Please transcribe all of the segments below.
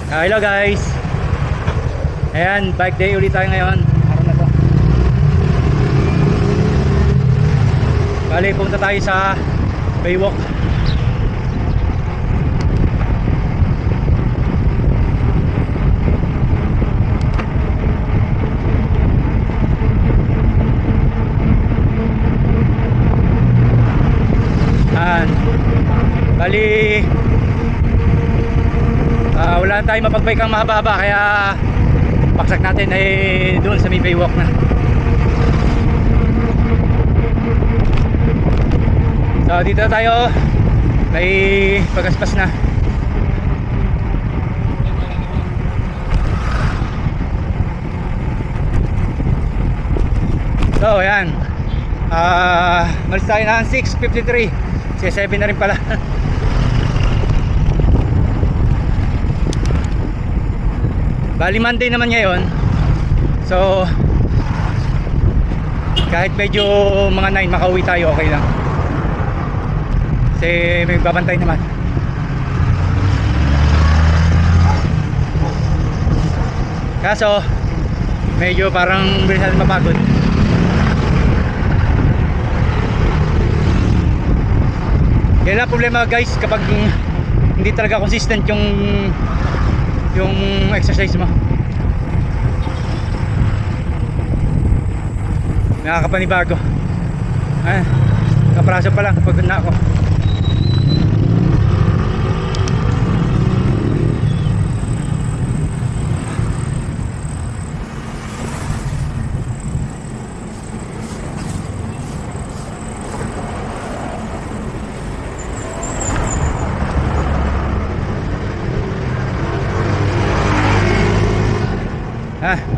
Hello guys. Ayan, bike day ulit tayo ngayon. Araw na to. Bali, punta tayo sa Baywalk. Ayan. Bali, wala tayong mapagbike ang mahaba-haba, kaya paksak natin ay doon sa may Baywalk na. So dito na tayo, may pagaspas na. So ayan, malis tayo ng 6:53, 7 na rin pala. Bali Monday naman ngayon. So kahit medyo mga 9 makauwi tayo, okay lang. Kasi may babantay naman. Kaso medyo parang bilis natin mapagod. Yan lang problema guys, kapag hindi talaga consistent yung exercise mo. Nakakapanibago. Kapraso pa lang, pagod na ako.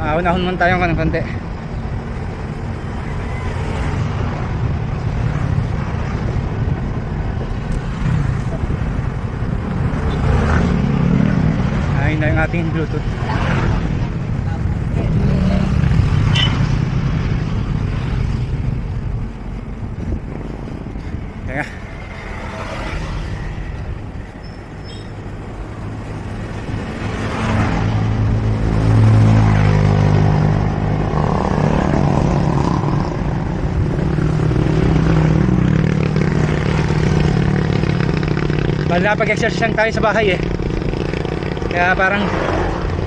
Maunahon man tayo ng konti. Ayun na yung ating Bluetooth. Teka. Bali napag-exercise lang tayo sa bahay eh. Kaya parang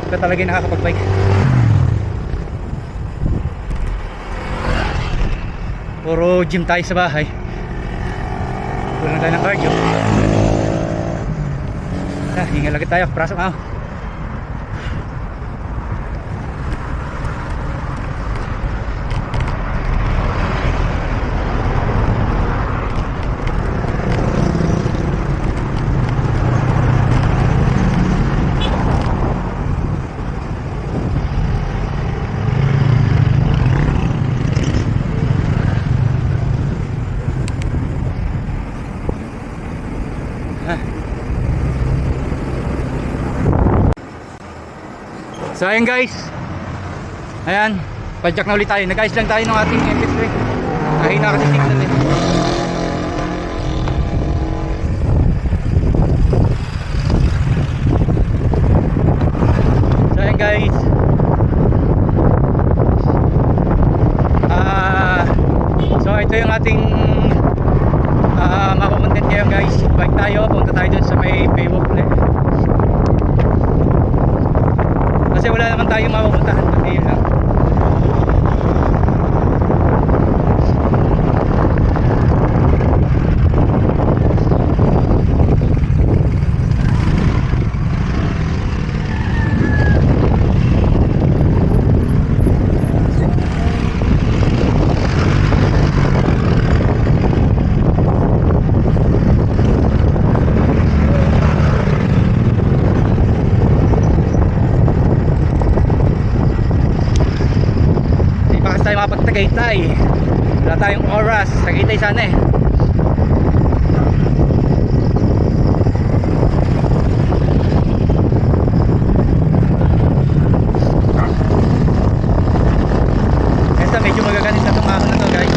ito talaga yung nakakapag-bike. Puro gym tayo sa bahay. Kulang tayo ng cardio. Hingal lagi tayo. Prasok ako. So ayan guys, ayan, padjak na ulit tayo. Nag-ayos lang tayo ng ating MP3. Kahina kasi signal eh. So ayan guys, so ito yung ating mapupuntin ngayon guys. Bike tayo, punta tayo dun sa may Baywalk ulit. Kasi wala naman tayong mapupuntahan kundi yun lang. Tagaytay, wala tayong oras. Tagaytay sana eh. Ito medyo magaganit na itong ahon na to guys.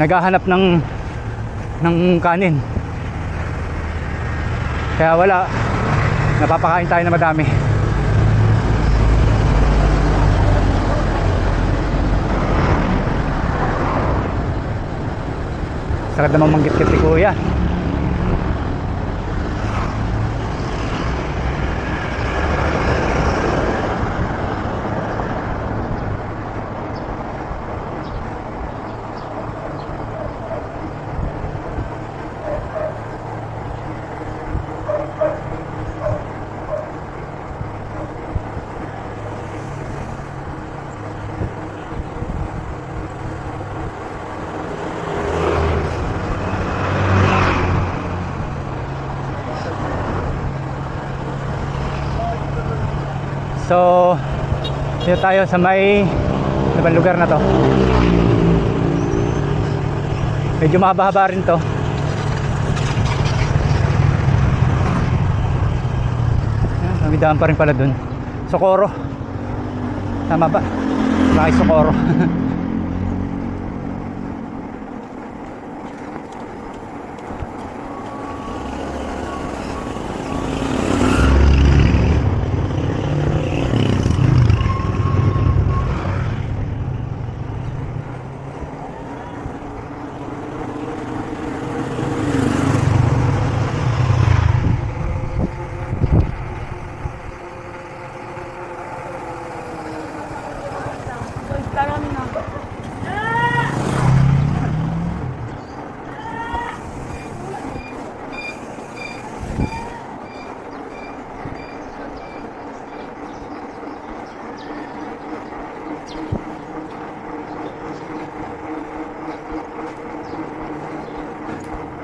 naghahanap ng kanin. Kaya wala, napapakain tayo na madami. Sarap naman manggit-git ni kuya. So, dito tayo sa may ibang lugar na to. Medyo mahaba-haba rin to. May daan pa rin pala dun. Socorro. Tama ba? Bakit Socorro?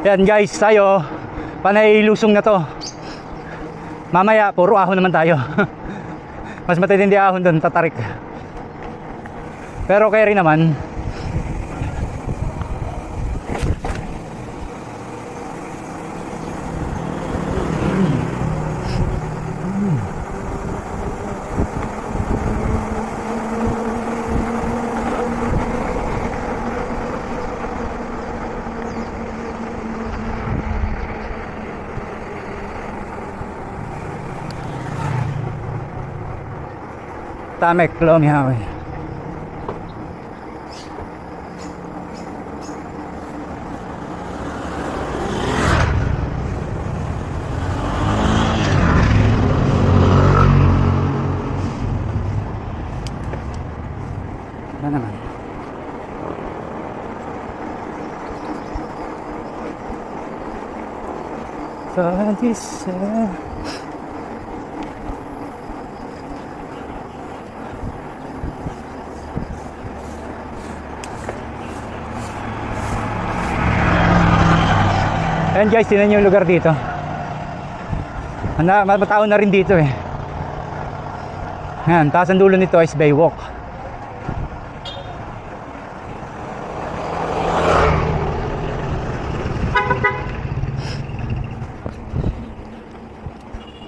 Yan guys, tayo panay lusong na to. Mamaya puro ahon naman tayo. Mas matitindi ahon doon, tatarik. Pero okay rin naman. Tamek Lomihaw. Ano naman? So this ayan guys, tinan nyo yung lugar dito. Matao na rin dito eh. Ayan, taas ang dulo nito is Baywalk.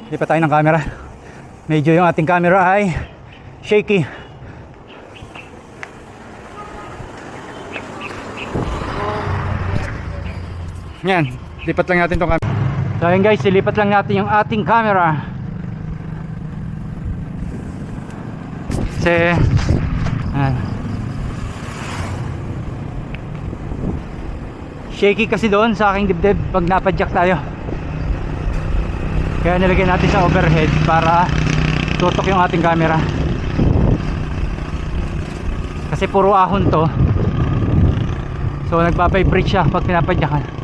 Lipat tayo ng camera. Medyo yung ating camera ay shaky. Ayan, lipat lang natin itong camera. So ayan guys, ilipat lang natin yung ating camera. Kasi ayan, shaky kasi doon sa aking dibdib pag napadyak tayo. Kaya nilagay natin sa overhead para tutok yung ating camera. Kasi puro ahon to. So nagpa-vibrate siya pag pinapadyakan.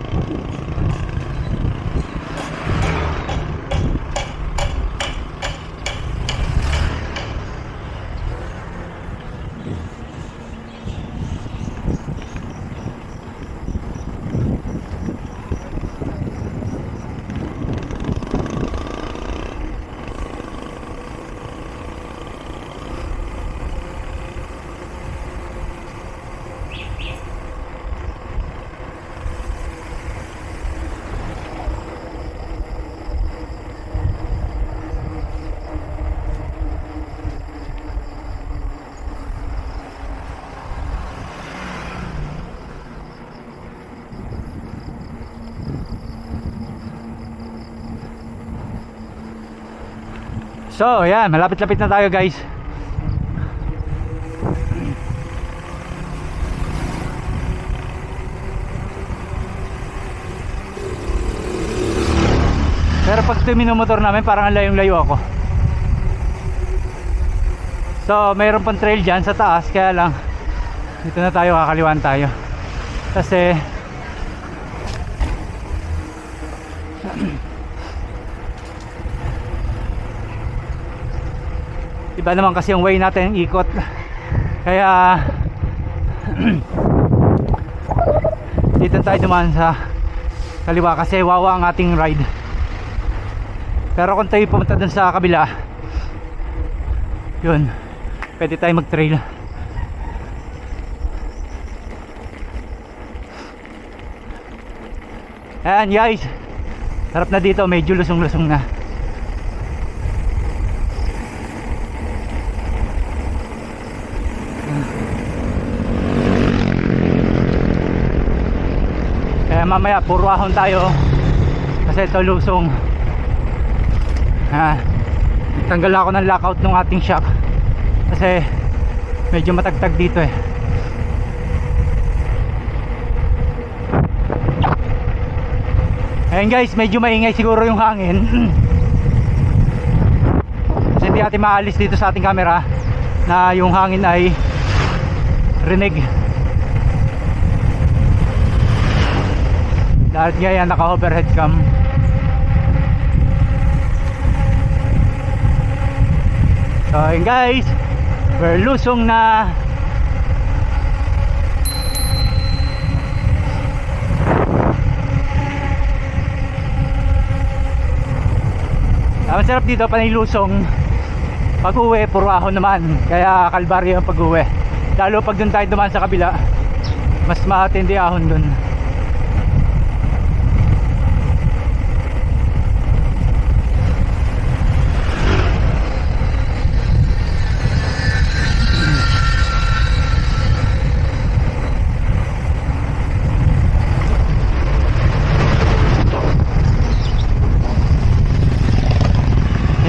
So yan, malapit-lapit na tayo guys. Pero pag ito yung minomotor namin, parang ang layong-layo ako. So mayroon pang trail dyan sa taas, kaya lang dito na tayo, kakaliwan tayo. Kasi iba naman kasi yung way natin, ikot. Kaya dito tayo dumaan sa kaliwa kasi wawa ang ating ride. Pero kung tayo pumunta dun sa kabila, yun, pwede tayo mag trail. Ayan guys, sarap na dito, medyo lusong-lusong na. Kaya mamaya puro ahon tayo kasi ito lusong. Tanggal ako ng lockout ng ating shock kasi medyo matagtag dito eh. Ayan guys, medyo maingay siguro yung hangin kasi hindi natin maalis dito sa ating camera na yung hangin ay rinig dahil nga yan naka overhead cam. So yun guys, we're lusong na. Masarap dito, panay lusong. Pag uwi, puro ahon naman. Kaya kalbaryo ang pag uwi. Lalo pag dun tayo dumaan sa kabila, mas matindi ahon dun.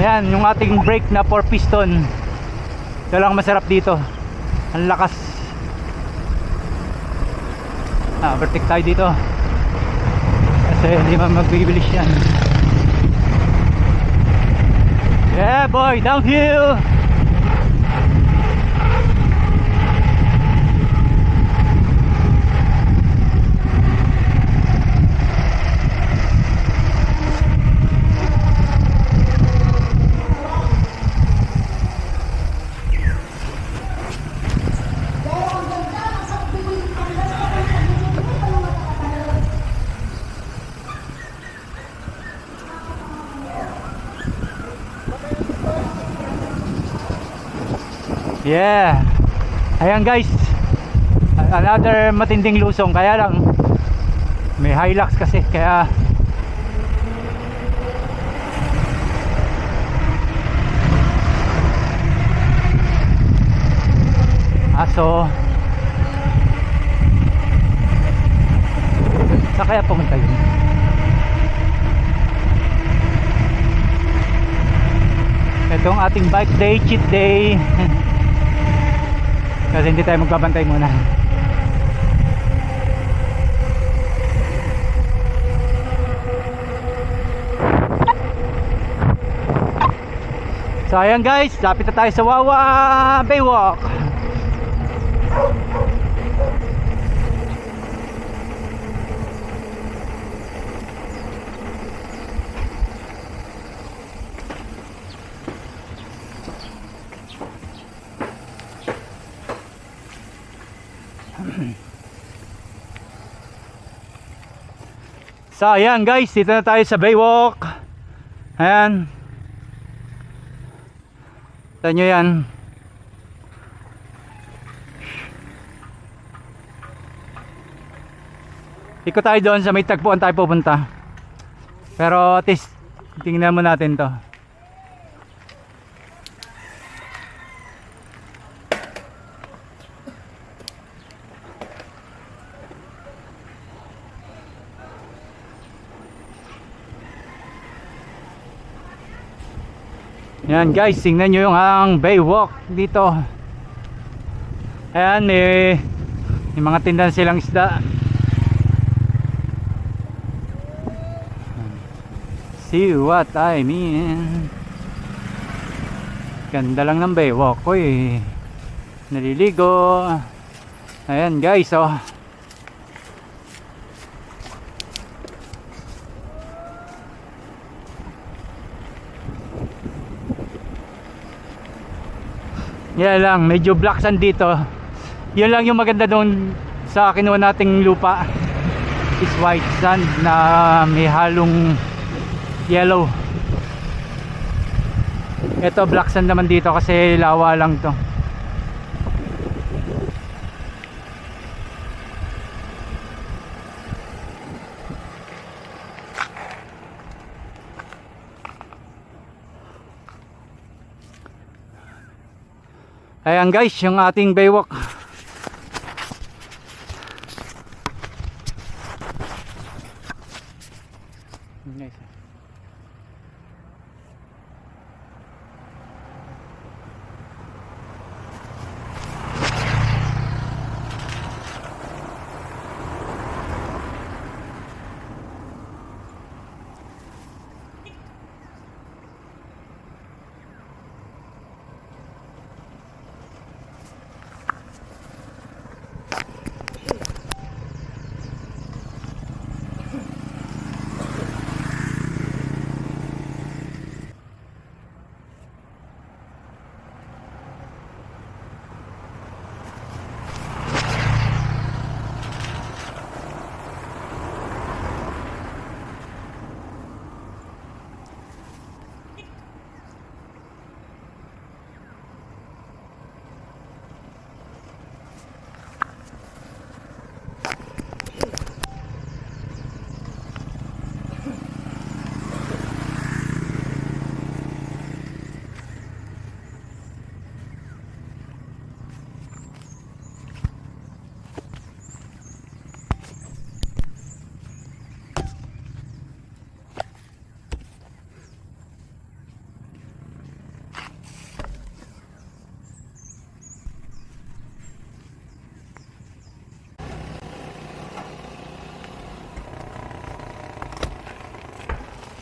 Ayan, yung ating brake na 4 piston. Ito lang masarap dito. Ang lakas. Overtake tayo dito. Kasi hindi man magbibilis yan. Yeah boy, downhill. Yeah. Ayan guys, another matinding lusong. Kaya lang may Hilux kasi, kaya aso. Saan kaya pumunta yun? Itong ating bike day, cheat day. Kasi hindi tayo magbabantay muna. So ayan guys, lapit na tayo sa Wawa Baywalk. So ayan guys, dito na tayo sa Baywalk. Ayan, ito nyo yan. Ikot tayo doon sa may tagpuan tayo pupunta. Pero at least tingnan mo natin to. Yan guys, tingnan nyo yung ang baywalk dito. Ayan, may mga tindahan silang isda. See what I mean. Ganda lang ng baywalk ko eh. Naliligo. Ayan guys, oh. Yan lang, medyo black sand dito. Yun lang yung maganda doon sa kinuha nating lupa, is white sand na may halong yellow. Ito black sand naman dito kasi lawa lang to. Ayan guys, yung ating baywalk. Nice.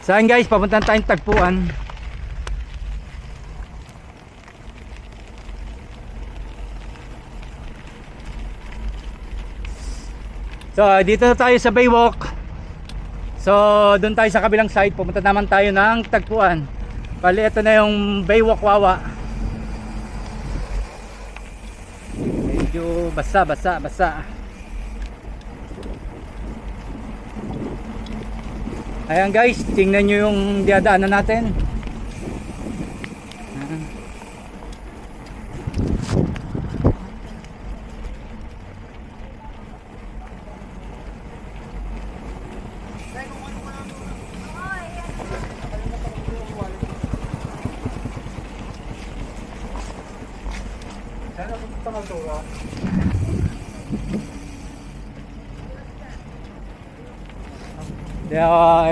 Saan guys, papunta tayong tagpuan. So dito na tayo sa baywalk. So doon tayo sa kabilang side, pumunta naman tayo ng tagpuan. Bali ito na yung baywalk Wawa. Medyo basa. Ayan guys, tingnan nyo yung diadaanan natin.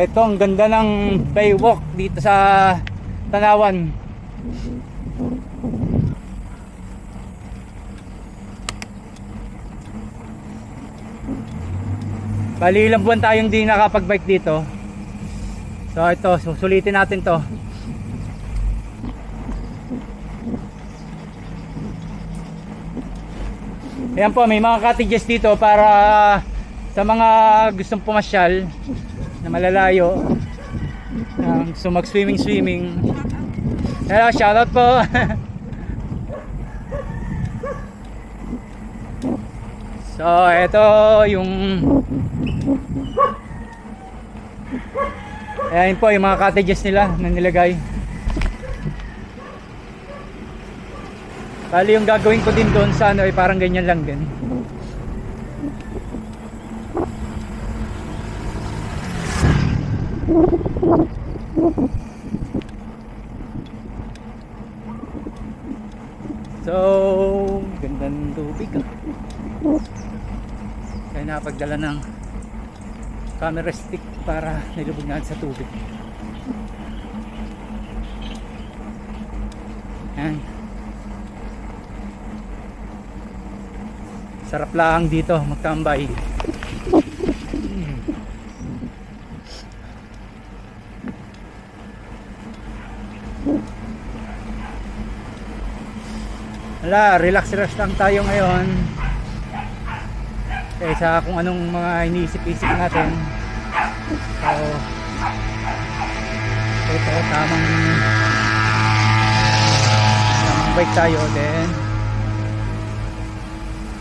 Ito ang ganda ng baywalk dito sa Tanawan. Bali ilang buwan tayong di nakapag-bike dito. So ito, susulitin natin to. Ayan po, may mga cottages dito para sa mga gustong pumasyal na malalayo, gusto mag-swimming. Hello, shoutout po. So ito yung ayan po yung mga cottages nila na nilagay. Bali yung gagawin ko din doon sa ano ay parang ganyan lang din. So ganda ng tubig. Kaya napagdala ng camera stick para nilubog natin sa tubig. Yan. Sarap lang dito magtambay. Wala, relax lang tayo ngayon kaysa kung anong mga iniisip-isip natin. So ito, tamang bike tayo, then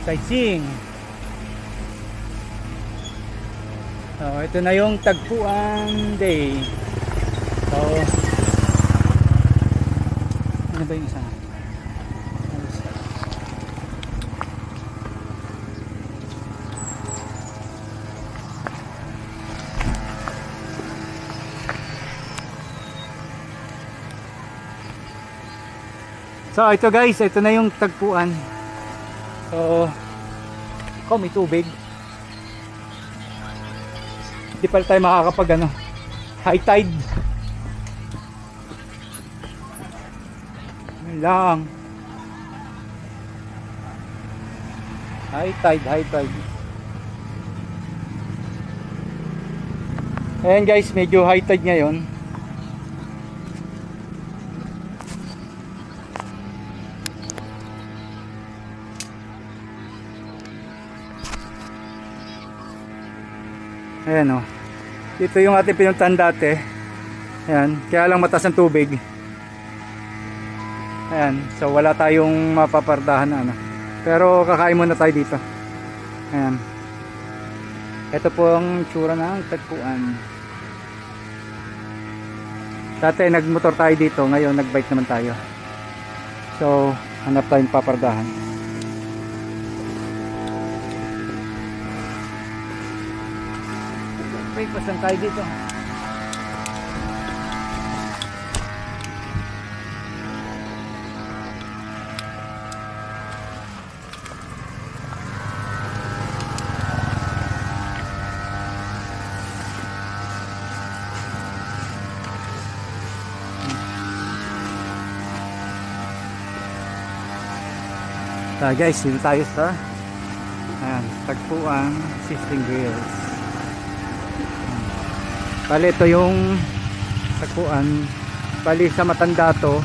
sightseeing. So ito na yung tagpuan day. So ano ba yung isa? So ito guys, ito na yung tagpuan. So may tubig. Hindi pala tayo makakapag high tide. Yun lang. High tide. Ayan guys, medyo high tide ngayon. Ayan o. Dito yung ating pinuntahan dati. Ayan. Kaya lang mataas ang tubig. Ayan. So wala tayong mapapardahan na Pero kakain muna tayo dito. Ayan. Ito po ang tsura ng tagpuan. Dati nagmotor tayo dito. Ngayon nagbike naman tayo. So hanap tayong papardahan. Pasan tayo dito. So guys, dito tayo sa tagpuan Sizzling Grills. Bali ito yung tagpuan. Bali sa matanda to.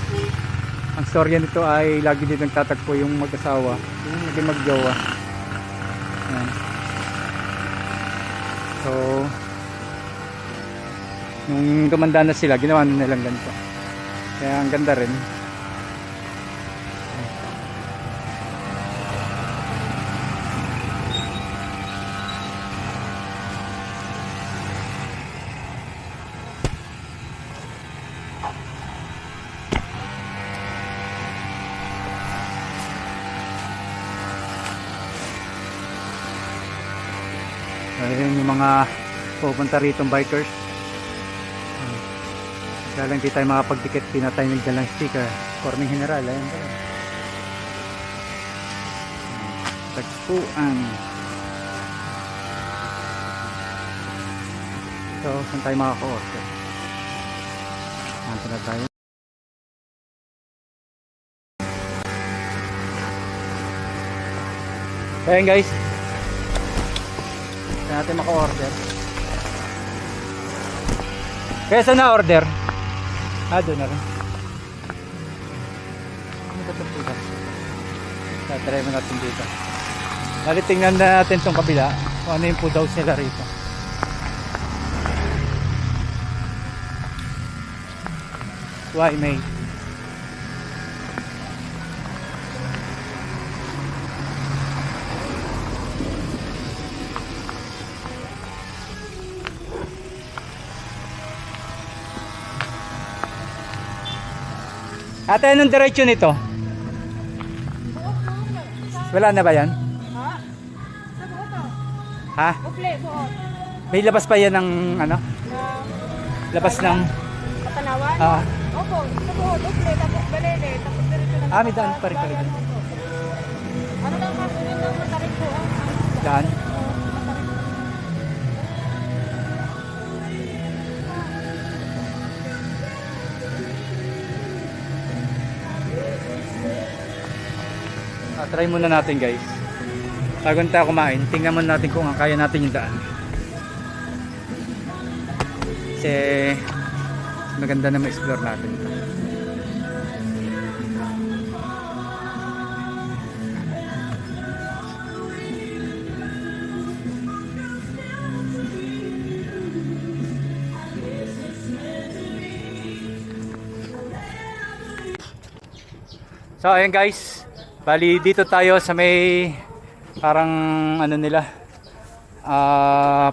Ang storya nito ay lagi dito nagtatagpo yung mag-asawa, yung naging mag-jowa. Ayan. So nung tumanda na sila, ginawa na nilang ganito. Kaya ang ganda rin. Ayun yung mga pupunta rito bikers. Kaya lang di tayo makapag-ticket, pinatay ng dalang sticker Forming General. Ayun ba? Tagpuan. So saan tayo makaka-order? Nandito na tayo. Ayun guys, saan natin maka-order? Kaya saan na-order? Doon na rin. Ano ba ito po? Try mo natin dito. Tingnan na natin itong kabila kung ano yung food house nila rito. Why may? Ate, anong diretsyo nito? Wala na ba yan? Ha? Sa buo. Ha? Buple, buo. May labas pa yan ng ano? Labas ng... Patanawan? Ah. Opo, sa buo, buple, tapos balele, tapos diretso na. May daan pa rin pala dyan. Ano lang kasi rin lang matarik po? Daan? Try muna natin guys. Bago tayo kumain, tingnan muna natin kung kaya natin yung daan. Kasi maganda na ma-explore natin. So ayun guys, bali dito tayo sa may parang ano nila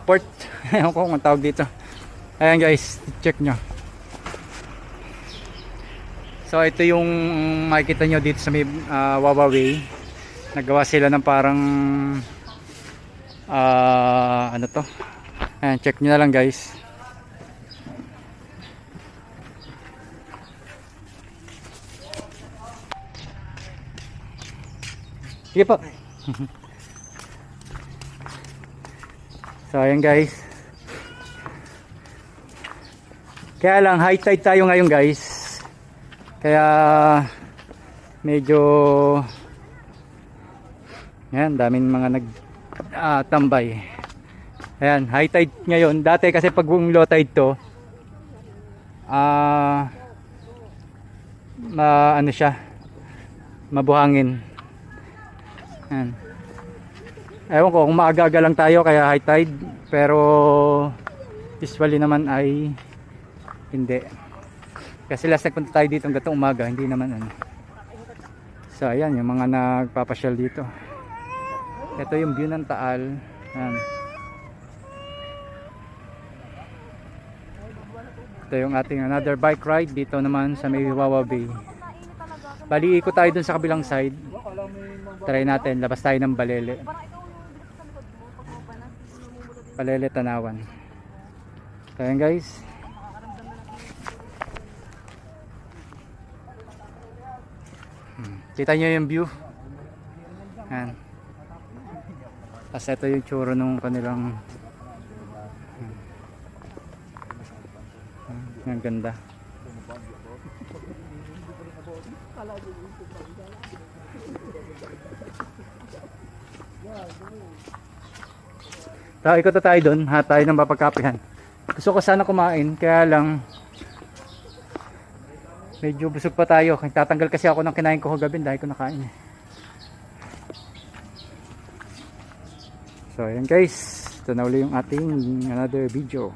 port. Ewan ko kung tawag dito. Ayan guys, check nyo. So ito yung makikita nyo dito sa may Wawa Way. Nagawa sila ng parang ano to. Ayan, check nyo na lang guys. Sige po. So ayan guys. Kaya lang high tide tayo ngayon guys. Kaya medyo yan, daming mga tambay. Ayan, high tide ngayon. Dati kasi pag low tide to ano siya, mabuhangin. Ayan. Ewan ko kung maaga-aga lang tayo kaya high tide, pero usually naman ay hindi. Kasi last nagpunta tayo dito ng gatong umaga, hindi naman ano. So ayan yung mga nagpapasyal dito. Ito yung view ng Taal. Ayan. Ito yung ating another bike ride dito naman sa may Wawa Bay. Bali ikot tayo dun sa kabilang side. Try natin, labas tayo ng Balele. Balele Tanawan. So ayan guys. Kita nyo yung view. Ayan. Tapos ito yung tsura nung kanilang ang ganda. So, ikot na tayo doon, tayo ng mapagkapihan. Gusto ko sana kumain, kaya lang medyo busog pa tayo. Tatanggal kasi ako ng kinain ko kagabi dahil ko nakain. So ayan guys, ito na uli yung ating another video.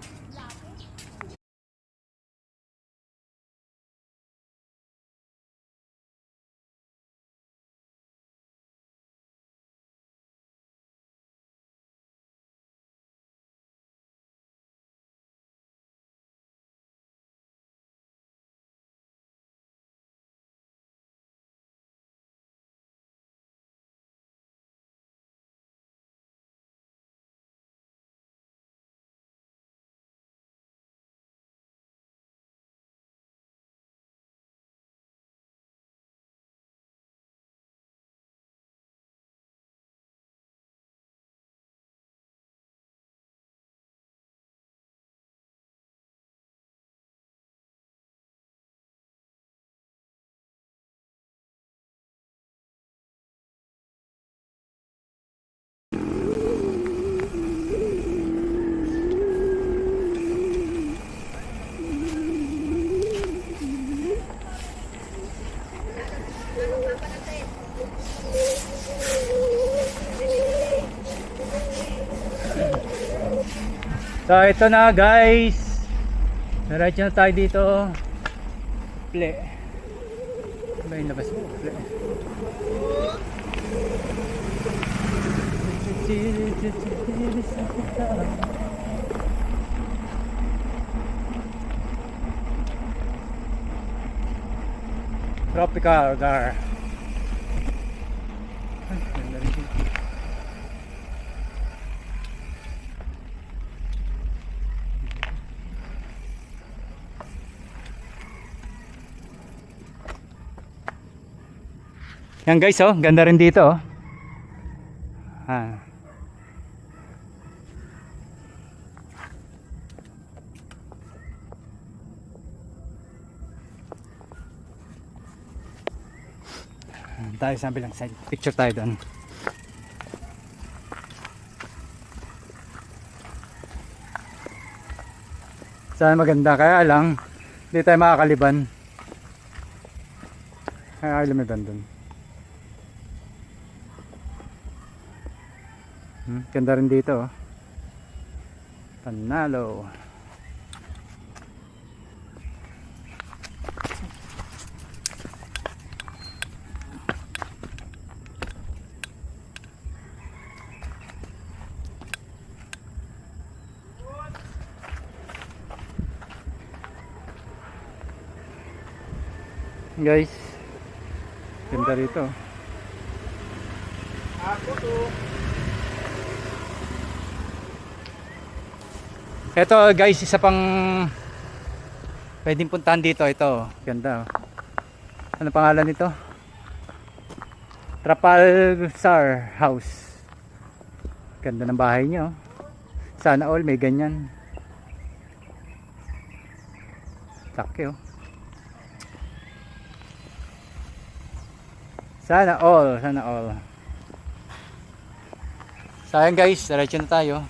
So ito na guys, diretso na tayo dito. Ple ba yung labas mo? Ple Tropical Gar. Yan guys, oh, ganda rin dito, oh. Doon tayo sa bilang side. Picture tayo doon. Sana maganda. Kaya lang, hindi tayo makakaliban. Kaya lumiban doon. Ganda rin dito. Oh. Panalo. Guys, ganda rito. Ito guys, isa pang pwedeng puntahan dito. Ito, ganda. Ano pangalan nito? Trapalgar House. Ganda ng bahay niyo. Sana all may ganyan. Laki oh. Sana all, sana all. Sayang guys, diretso na tayo.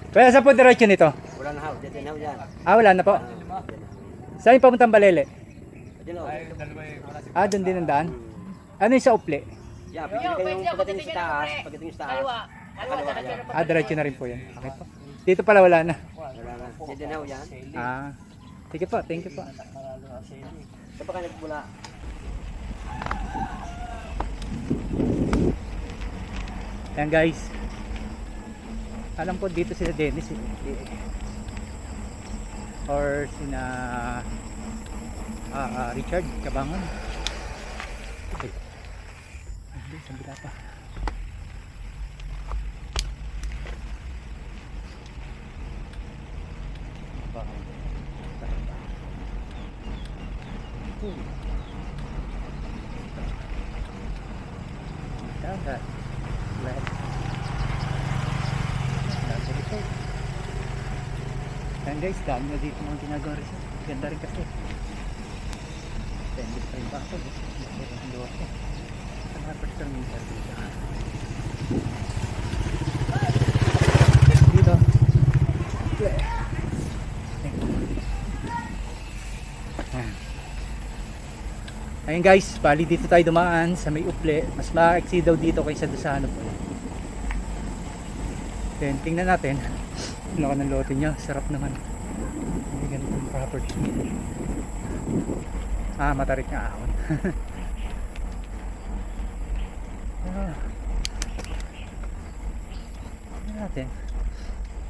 Kaya saan po diretso nito? Wala na dito na yan. Ah, wala na po. Saan yung papuntang Balele? Dito. Ah, doon din ang daan. Ano yung sa Uple? Yeah, pagdating sa taas, pagdating sa taas. Kaliwa kayo. Ah, diretso na rin po yan. Okay po. Dito pala wala na. Wala na. Dito na yan. Ah, sige po, thank you po. Saan pa kayo nagmula? Yan guys. Alam ko dito sila Dennis or sina Richard Cabangon. Okay. Hindi, sabila pa. Dagat. Let. Yan guys, dami na dito mga ginagawa rin. Ganda rin kasi. Tendit pa rin ba ako? Ang luwas ko. Ang hapos ka rin dito. Dito. Ayun guys, bali dito tayo dumaan sa may Uple. Mas ma-exceed daw dito kaysa doon sa ano po. Then tingnan natin. Laka ng lote niya, sarap naman. May ganitong property. Ah, matarik nga ahon. Tingnan natin.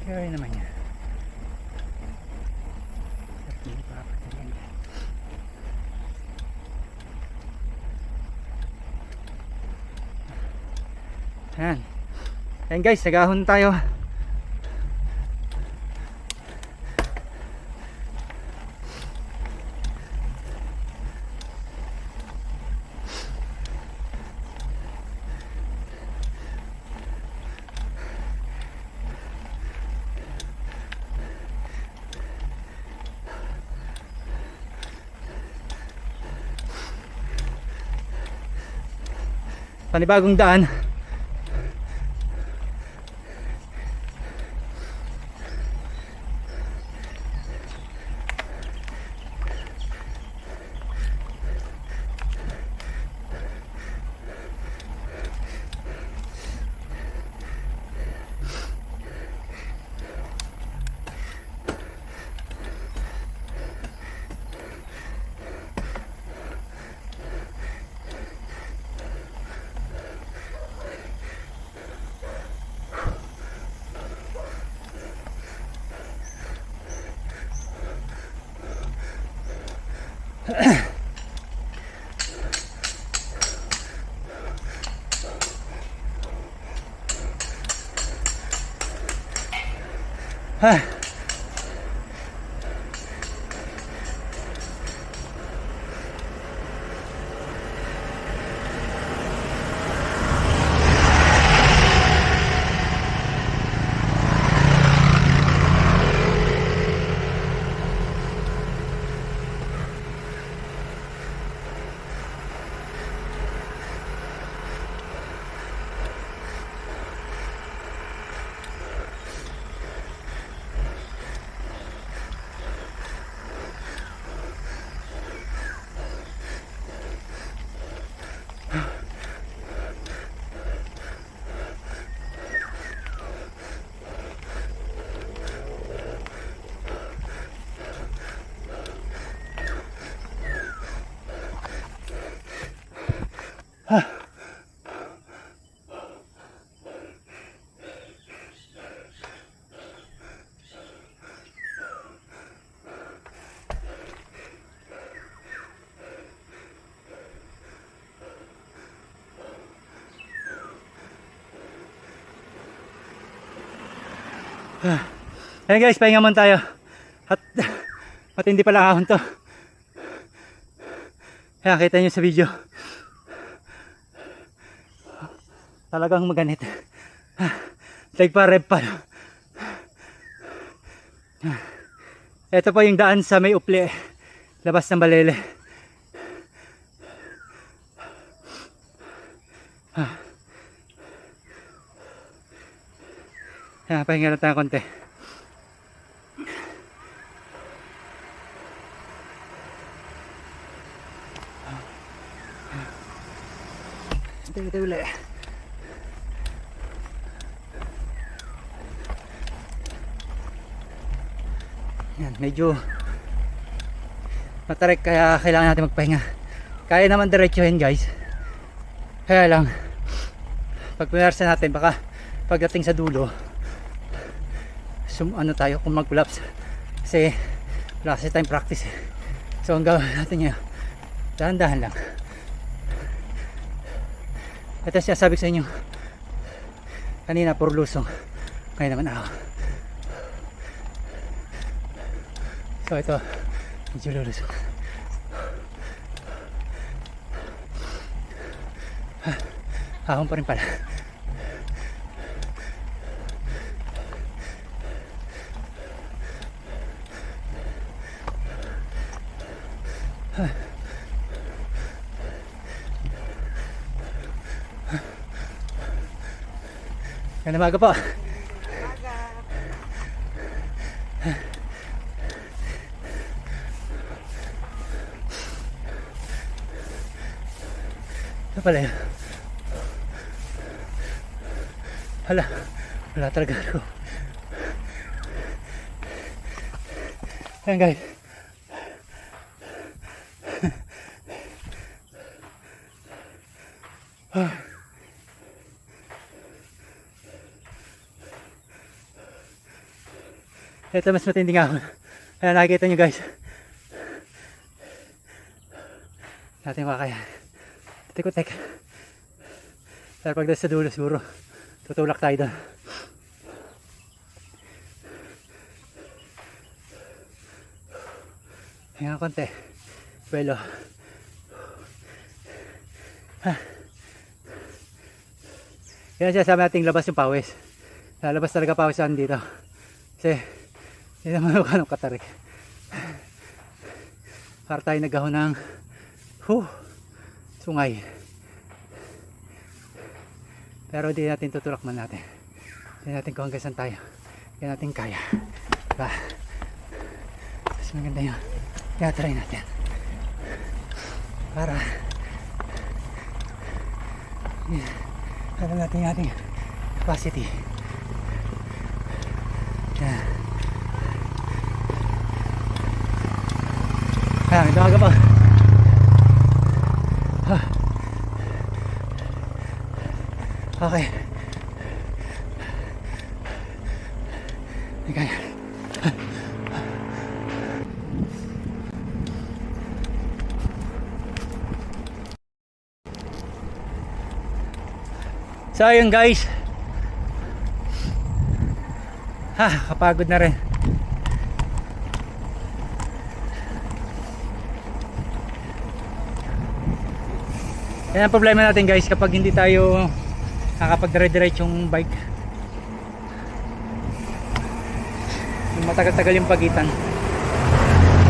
Kaya naman yan. Sarap ng property niya. Yan. Yan guys, nagahon tayo. Panibagong daan. Ayan guys, pahinga muna tayo. At matindi pala ahon to. Ayan, kita nyo sa video. Talagang maganit. Leg pa, rep pa. Ito po yung daan sa may Upli, labas ng Balele. Ayan, pahinga na tayo konti. Ito ulit. Yan, medyo matarik kaya kailangan natin magpahinga. Kaya naman diretsuhin guys. Kaya lang pag pinarsa natin baka pagdating sa dulo ano tayo kung mag-collapse kasi wala kasi tayong practice eh. So ang gawin natin ngayon, dahan-dahan lang. Ito siya sabi ko sa inyo kanina, puro lusong, ngayon naman ako. So ito medyo lulusong. Ahon pa rin pala. Yan umaga po. Ito pala yun. Wala talaga ako. Ayan guys. Ito mas matinding ahon. Ayan, nakikita nyo guys. Natin makakaya. Tikutek. Pero pag sa dulo siguro tutulak tayo doon. Hinga konti. Pwelo. Yan siya, sabi natin labas yung pawis. Lalabas talaga pawisan dito. Kasi hindi naman ako anong katarik. Para tayo nagahon ng sungay. Pero hindi natin tutulak man natin. Hindi natin kung hanggang saan tayo. Hindi natin kaya. Diba? Mas maganda yun. Kaya try natin. Para alam natin yung ating capacity. Yan. Ayan, ito aga pa. Okay. Hindi kaya. So ayun guys, kapagod na rin. Yan ang problema natin guys kapag hindi tayo nakapag-dire-diretso yung bike. Yung matagal-tagal yung pagitan.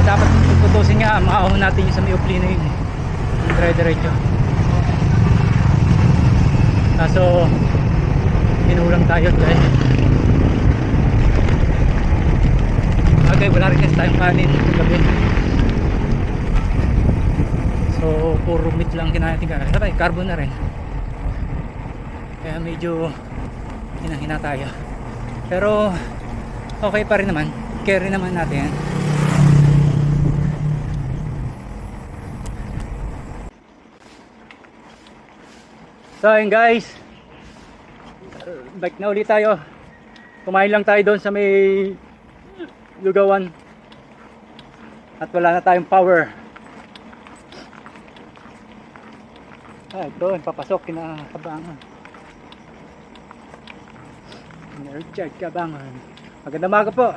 Dapat tutusin nga, maahon natin yung sa may upli na yun eh. Yung dire-diretso. Kaso pinulang tayo guys. Okay, wala rin kasi tayong kanin gabi. So puro meat lang kinain natin. Sabay, carbon na rin. Kaya medyo hinahina tayo. Pero okay pa rin naman. Carry naman natin yan. So ayun guys, bike na ulit tayo. Kumain lang tayo doon sa may lugawan at wala na tayong power. Ito, papasok kinakabangan. Richard Kabangan. Magandang umaga po.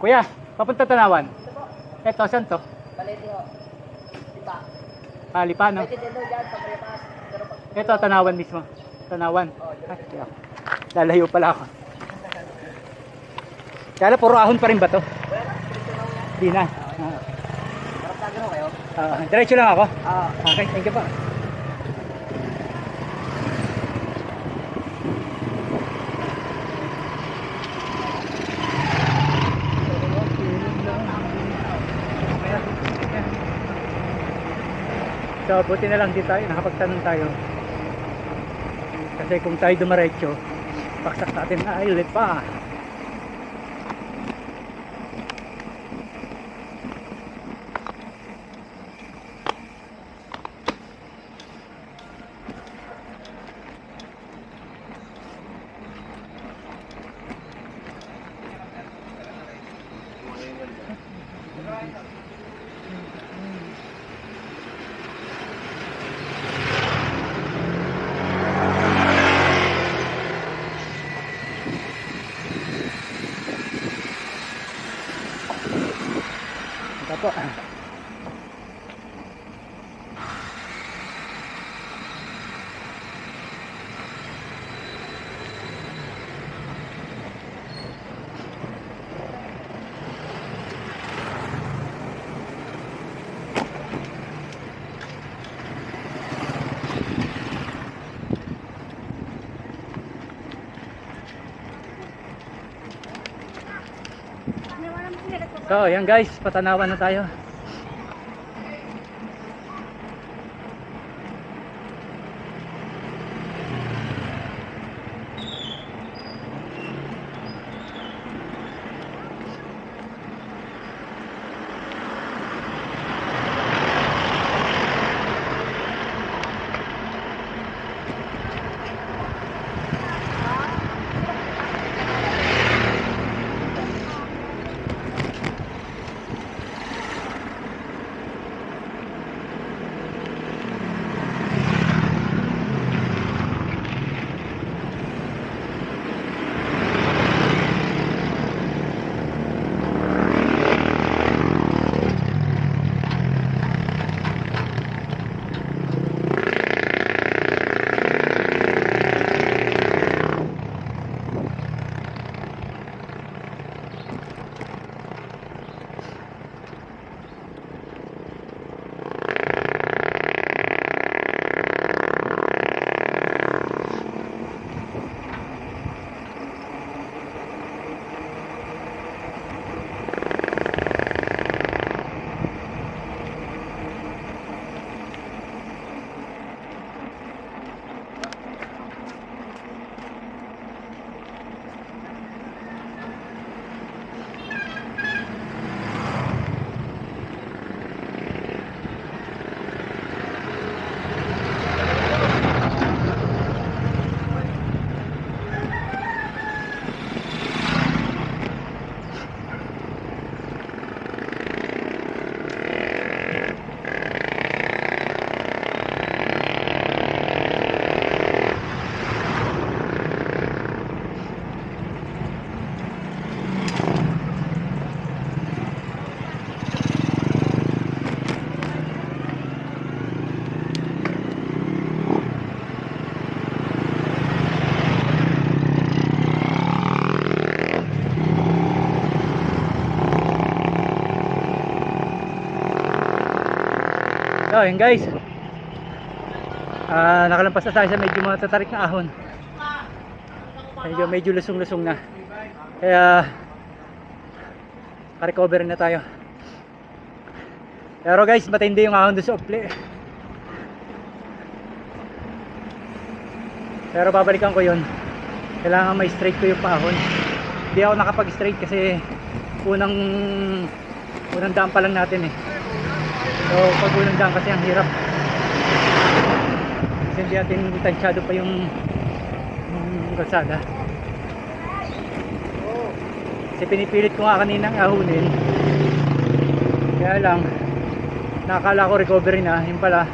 Kuya, papunta Tanawan. Eto, saan to? Balete ho. Lipa. Lipa, no? Pwede din daw dyan, pagrepas. Pero pag... Eto, Tanawan mismo. Tanawan. Lalayo pala ako. Kaya puro ahon pa rin ba to? Wala na, diretso lang yan. Di na. Harap na gano'n kayo? Diretso lang ako. Ah. Okay, thank you pa. So buti na lang din tayo, nakapagtanong tayo. Kasi kung tayo dumaretso, paksak natin ay ulit pa. Ito po. So, ayan guys, patanawan na tayo. So yun guys, nakalampas na tayo sa medyo matatarik na ahon. Medyo lusong-lusong na, kaya recover na tayo. Pero guys, matindi yung ahon doon sa Ukli. Pero babalikan ko yun. Kailangan may straight ko yung paahon. Hindi ako nakapag-straight kasi unang daan pa lang natin eh. So pag unang daan kasi ang hirap. Kasi hindi natin tansyado pa yung kalsada. Kasi pinipilit ko nga kaninang ahunin. Kaya lang nakakala ko recovery na, yun pala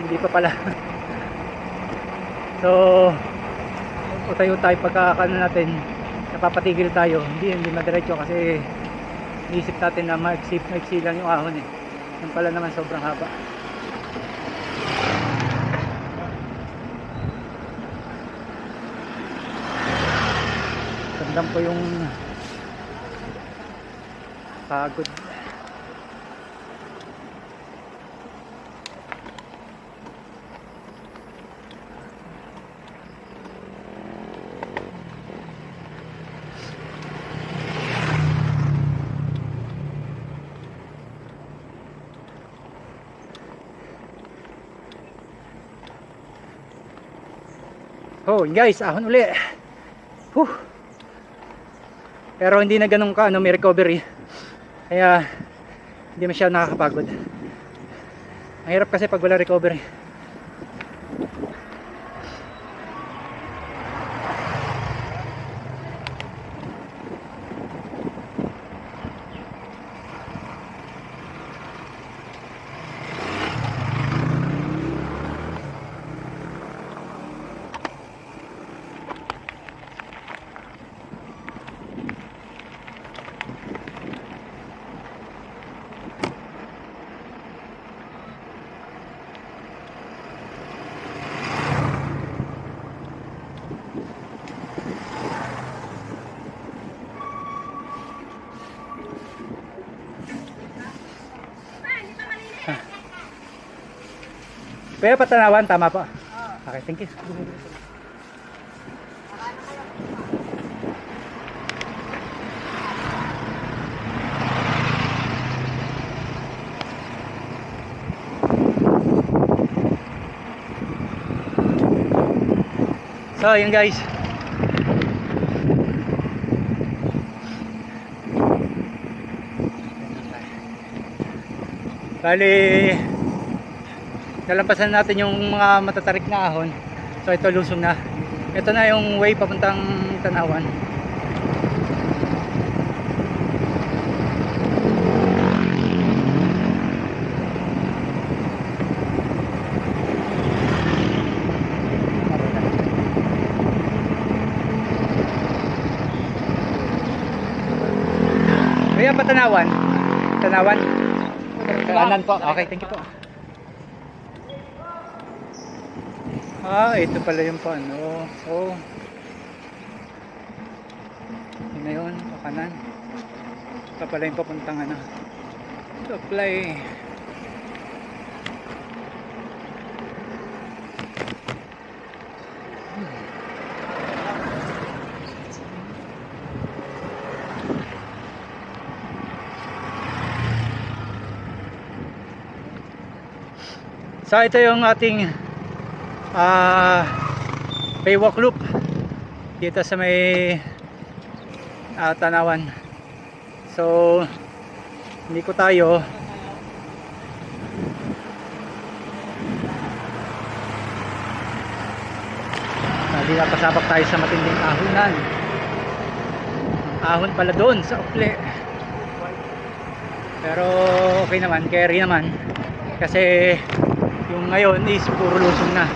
hindi pa pala. So utayo tayo pagkakano natin, napapatigil tayo, hindi madiretso kasi iisip natin na maiksi lang yung ahon eh, yun pala naman sobrang haba. Tandam ko yung pagod. Oh guys, ahon uli. Pero hindi na ganun ka may recovery. Kaya hindi masyado nakakapagod. Ang hirap kasi pag wala recovery. Pero Patanawan, tama po. Okay, thank you. So, yun guys. Bali, nalampasan natin yung mga matatarik na ahon. So ito lusong na. Ito na yung way papuntang Tanawan. Kaya pa Tanawan? Tanawan? Kanan po. Okay, thank you po. Ito pala yung paano. So yun na yun, pakanan. Ito pala yung papuntang ano, supply. So ito yung ating Baywalk Loop dito sa may Tanawan. So hindi ko tayo hindi napasabak tayo sa matinding ahonan. Ahon pala doon sa Ukli, pero okay naman, carry naman kasi yung ngayon is puro lusong na.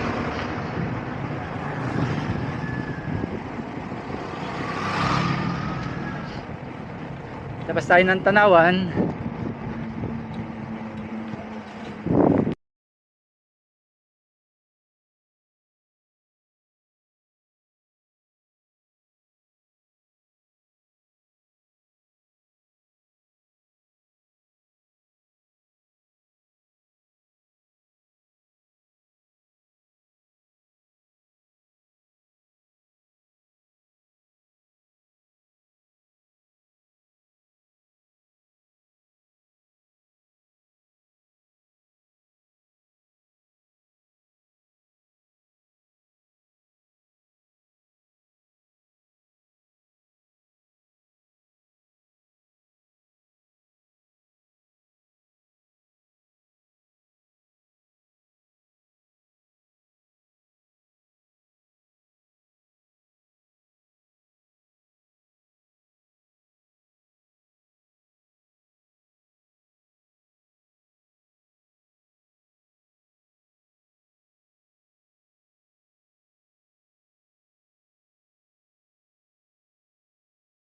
Tapos tayo ng Tanawan.